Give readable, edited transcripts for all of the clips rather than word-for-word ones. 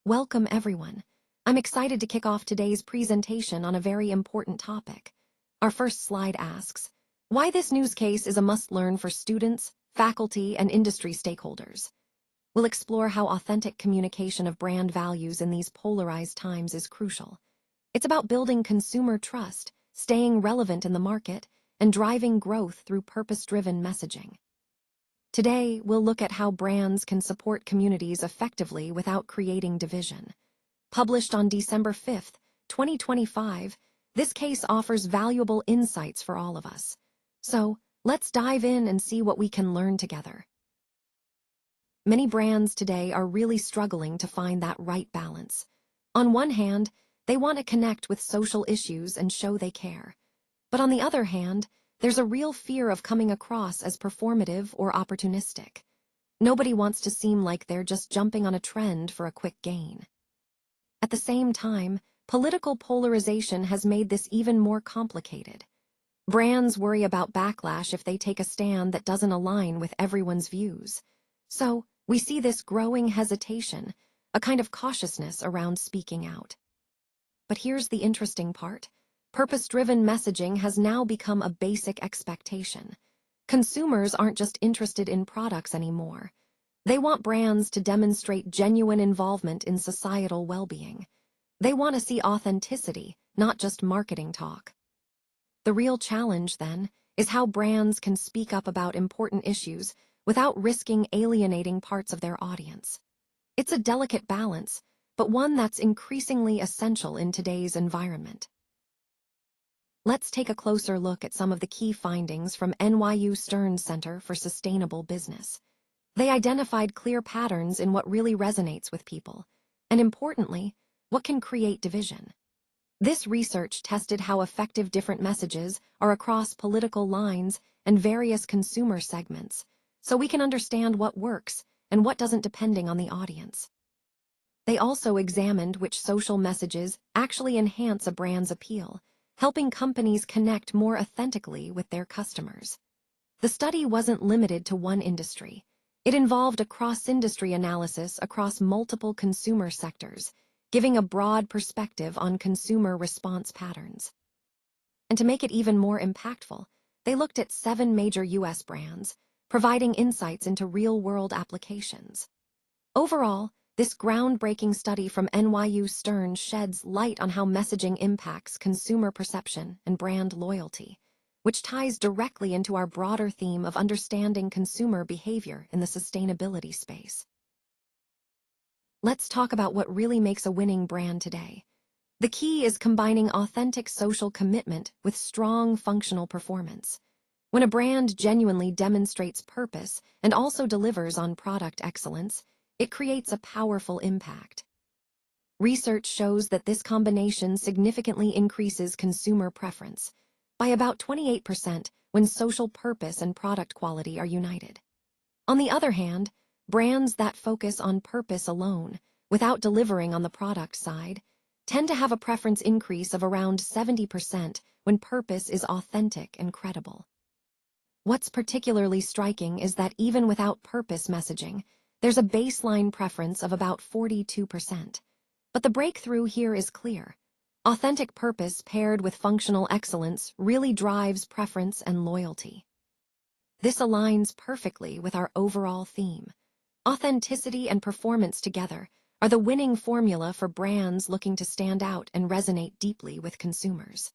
Welcome, everyone. I'm excited to kick off today's presentation on a very important topic. Our first slide asks, why this news case is a must-learn for students, faculty, and industry stakeholders. We'll explore how authentic communication of brand values in these polarized times is crucial. It's about building consumer trust, staying relevant in the market, and driving growth through purpose-driven messaging. Today, we'll look at how brands can support communities effectively without creating division. Published on December 5, 2025, this case offers valuable insights for all of us. So, let's dive in and see what we can learn together. Many brands today are really struggling to find that right balance. On one hand, they want to connect with social issues and show they care. But on the other hand, there's a real fear of coming across as performative or opportunistic. Nobody wants to seem like they're just jumping on a trend for a quick gain. At the same time, political polarization has made this even more complicated. Brands worry about backlash if they take a stand that doesn't align with everyone's views. So, we see this growing hesitation, a kind of cautiousness around speaking out. But here's the interesting part. Purpose-driven messaging has now become a basic expectation. Consumers aren't just interested in products anymore. They want brands to demonstrate genuine involvement in societal well-being. They want to see authenticity, not just marketing talk. The real challenge, then, is how brands can speak up about important issues without risking alienating parts of their audience. It's a delicate balance, but one that's increasingly essential in today's environment. Let's take a closer look at some of the key findings from NYU Stern Center for Sustainable Business. They identified clear patterns in what really resonates with people, and importantly, what can create division. This research tested how effective different messages are across political lines and various consumer segments, so we can understand what works and what doesn't depending on the audience. They also examined which social messages actually enhance a brand's appeal, helping companies connect more authentically with their customers. The study wasn't limited to one industry. It involved a cross-industry analysis across multiple consumer sectors, giving a broad perspective on consumer response patterns. And to make it even more impactful, they looked at 7 major U.S. brands, providing insights into real-world applications. Overall, this groundbreaking study from NYU Stern sheds light on how messaging impacts consumer perception and brand loyalty, which ties directly into our broader theme of understanding consumer behavior in the sustainability space. Let's talk about what really makes a winning brand today. The key is combining authentic social commitment with strong functional performance. When a brand genuinely demonstrates purpose and also delivers on product excellence, it creates a powerful impact. Research shows that this combination significantly increases consumer preference by about 28% when social purpose and product quality are united. On the other hand, brands that focus on purpose alone, without delivering on the product side, tend to have a preference increase of around 70% when purpose is authentic and credible. What's particularly striking is that even without purpose messaging, there's a baseline preference of about 42%. But the breakthrough here is clear. Authentic purpose paired with functional excellence really drives preference and loyalty. This aligns perfectly with our overall theme. Authenticity and performance together are the winning formula for brands looking to stand out and resonate deeply with consumers.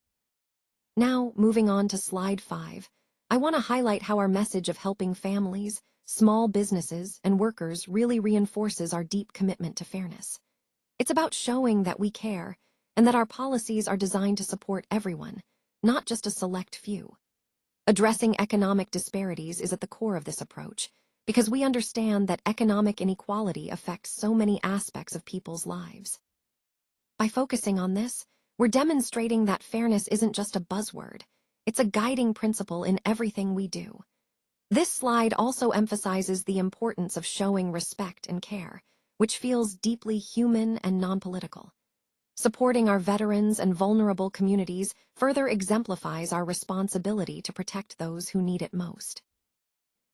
Now, moving on to slide 5, I want to highlight how our message of helping families, small businesses, and workers really reinforces our deep commitment to fairness. It's about showing that we care and that our policies are designed to support everyone, not just a select few. Addressing economic disparities is at the core of this approach, because we understand that economic inequality affects so many aspects of people's lives. By focusing on this, we're demonstrating that fairness isn't just a buzzword, it's a guiding principle in everything we do. This slide also emphasizes the importance of showing respect and care, which feels deeply human and non-political. Supporting our veterans and vulnerable communities further exemplifies our responsibility to protect those who need it most.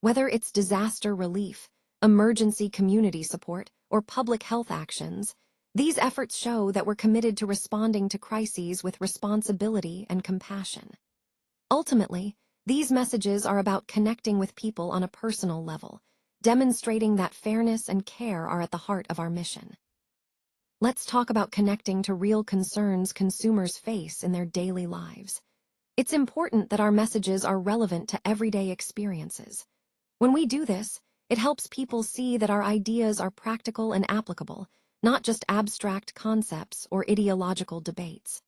Whether it's disaster relief, emergency community support, or public health actions, These efforts show that we're committed to responding to crises with responsibility and compassion. Ultimately, these messages are about connecting with people on a personal level, demonstrating that fairness and care are at the heart of our mission. Let's talk about connecting to real concerns consumers face in their daily lives. It's important that our messages are relevant to everyday experiences. When we do this, it helps people see that our ideas are practical and applicable, not just abstract concepts or ideological debates.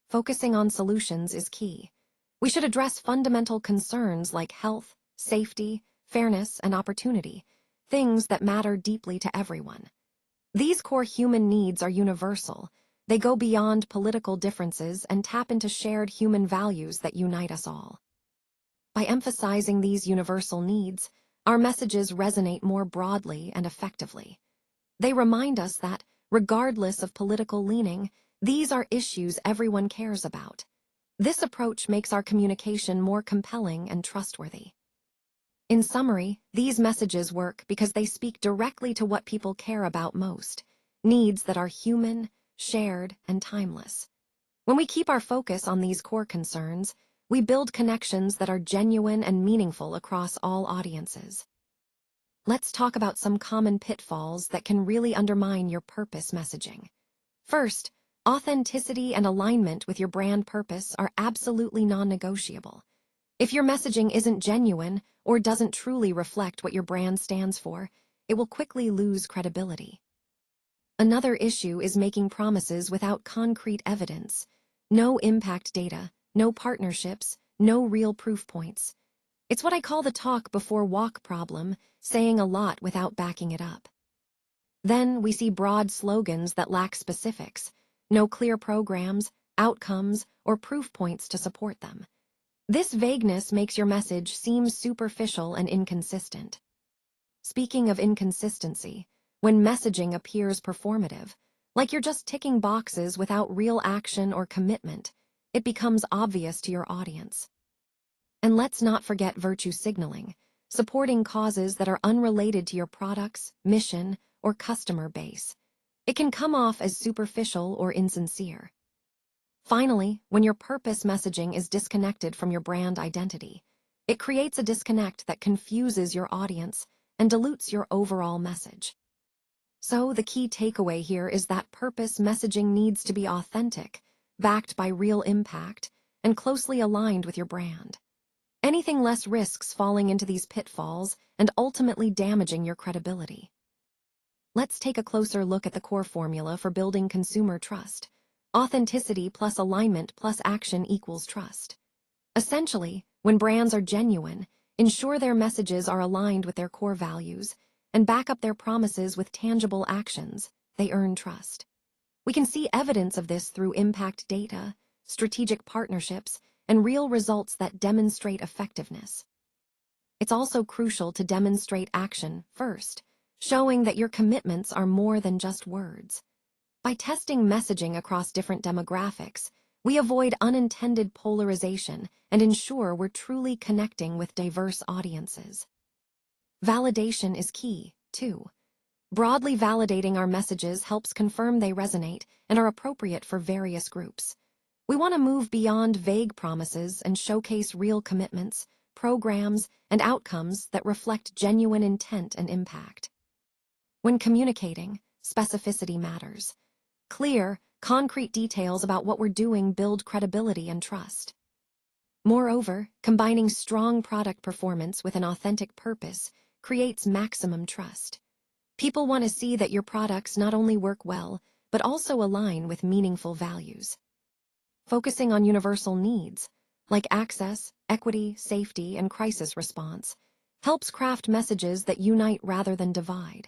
Focusing on solutions is key. We should address fundamental concerns like health, safety, fairness, and opportunity, things that matter deeply to everyone. These core human needs are universal. They go beyond political differences and tap into shared human values that unite us all. By emphasizing these universal needs, our messages resonate more broadly and effectively. They remind us that, regardless of political leaning, these are issues everyone cares about. This approach makes our communication more compelling and trustworthy. In summary, these messages work because they speak directly to what people care about most, needs that are human, shared, and timeless. When we keep our focus on these core concerns, we build connections that are genuine and meaningful across all audiences. Let's talk about some common pitfalls that can really undermine your purpose messaging. First, authenticity and alignment with your brand purpose are absolutely non-negotiable. If your messaging isn't genuine or doesn't truly reflect what your brand stands for, it will quickly lose credibility. Another issue is making promises without concrete evidence. No impact data, no partnerships, no real proof points. It's what I call the talk before walk problem, saying a lot without backing it up. Then we see broad slogans that lack specifics, no clear programs, outcomes, or proof points to support them. This vagueness makes your message seem superficial and inconsistent. Speaking of inconsistency, when messaging appears performative, like you're just ticking boxes without real action or commitment, it becomes obvious to your audience. And let's not forget virtue signaling, supporting causes that are unrelated to your products, mission, or customer base. It can come off as superficial or insincere. Finally, when your purpose messaging is disconnected from your brand identity, it creates a disconnect that confuses your audience and dilutes your overall message. So the key takeaway here is that purpose messaging needs to be authentic, backed by real impact, and closely aligned with your brand. Anything less risks falling into these pitfalls and ultimately damaging your credibility. Let's take a closer look at the core formula for building consumer trust. Authenticity plus alignment plus action equals trust. Essentially, when brands are genuine, ensure their messages are aligned with their core values, and back up their promises with tangible actions, they earn trust. We can see evidence of this through impact data, strategic partnerships, and real results that demonstrate effectiveness. It's also crucial to demonstrate action first, showing that your commitments are more than just words. By testing messaging across different demographics, we avoid unintended polarization and ensure we're truly connecting with diverse audiences. Validation is key, too. Broadly validating our messages helps confirm they resonate and are appropriate for various groups. We want to move beyond vague promises and showcase real commitments, programs, and outcomes that reflect genuine intent and impact. When communicating, specificity matters. Clear, concrete details about what we're doing build credibility and trust. Moreover, combining strong product performance with an authentic purpose creates maximum trust. People want to see that your products not only work well, but also align with meaningful values. Focusing on universal needs, like access, equity, safety, and crisis response, helps craft messages that unite rather than divide.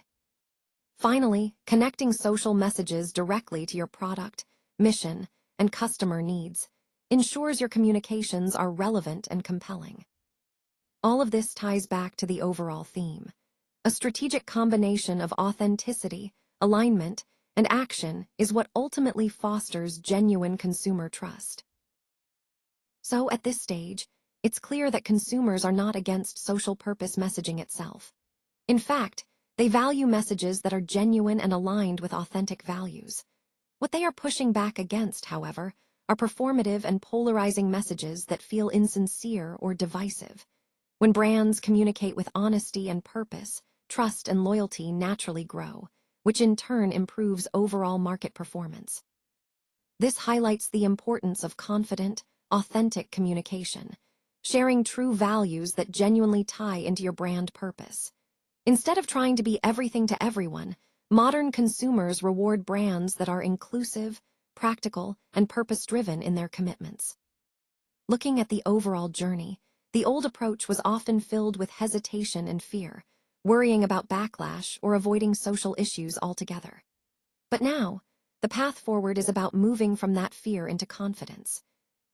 Finally, connecting social messages directly to your product, mission, and customer needs ensures your communications are relevant and compelling. All of this ties back to the overall theme. A strategic combination of authenticity, alignment, and action is what ultimately fosters genuine consumer trust. So at this stage, it's clear that consumers are not against social purpose messaging itself. In fact, They value messages that are genuine and aligned with authentic values. What they are pushing back against, however, are performative and polarizing messages that feel insincere or divisive. When brands communicate with honesty and purpose, trust and loyalty naturally grow, which in turn improves overall market performance. This highlights the importance of confident, authentic communication, sharing true values that genuinely tie into your brand purpose. Instead of trying to be everything to everyone, modern consumers reward brands that are inclusive, practical, and purpose-driven in their commitments. Looking at the overall journey, the old approach was often filled with hesitation and fear, worrying about backlash or avoiding social issues altogether. But now, the path forward is about moving from that fear into confidence.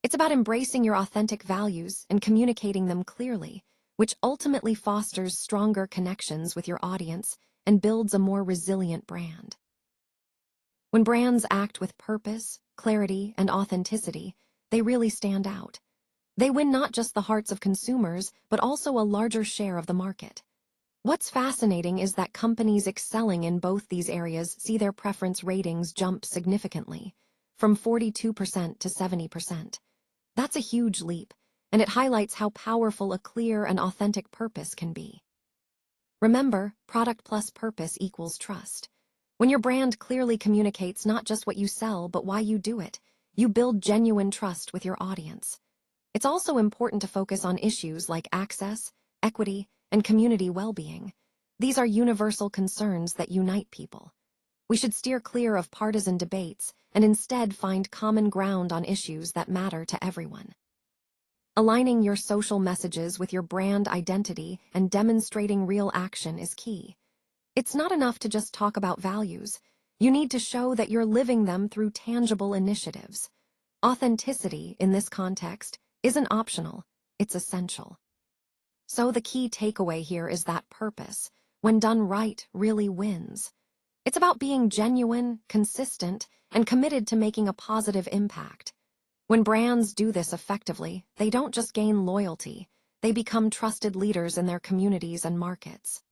It's about embracing your authentic values and communicating them clearly, which ultimately fosters stronger connections with your audience and builds a more resilient brand. When brands act with purpose, clarity, and authenticity, they really stand out. They win not just the hearts of consumers, but also a larger share of the market. What's fascinating is that companies excelling in both these areas see their preference ratings jump significantly, from 42% to 70%. That's a huge leap, and it highlights how powerful a clear and authentic purpose can be. Remember, product plus purpose equals trust. When your brand clearly communicates not just what you sell, but why you do it, you build genuine trust with your audience. It's also important to focus on issues like access, equity, and community well-being. These are universal concerns that unite people. We should steer clear of partisan debates and instead find common ground on issues that matter to everyone. Aligning your social messages with your brand identity and demonstrating real action is key. It's not enough to just talk about values. You need to show that you're living them through tangible initiatives. Authenticity, in this context, isn't optional, it's essential. So the key takeaway here is that purpose, when done right, really wins. It's about being genuine, consistent, and committed to making a positive impact. When brands do this effectively, they don't just gain loyalty, they become trusted leaders in their communities and markets.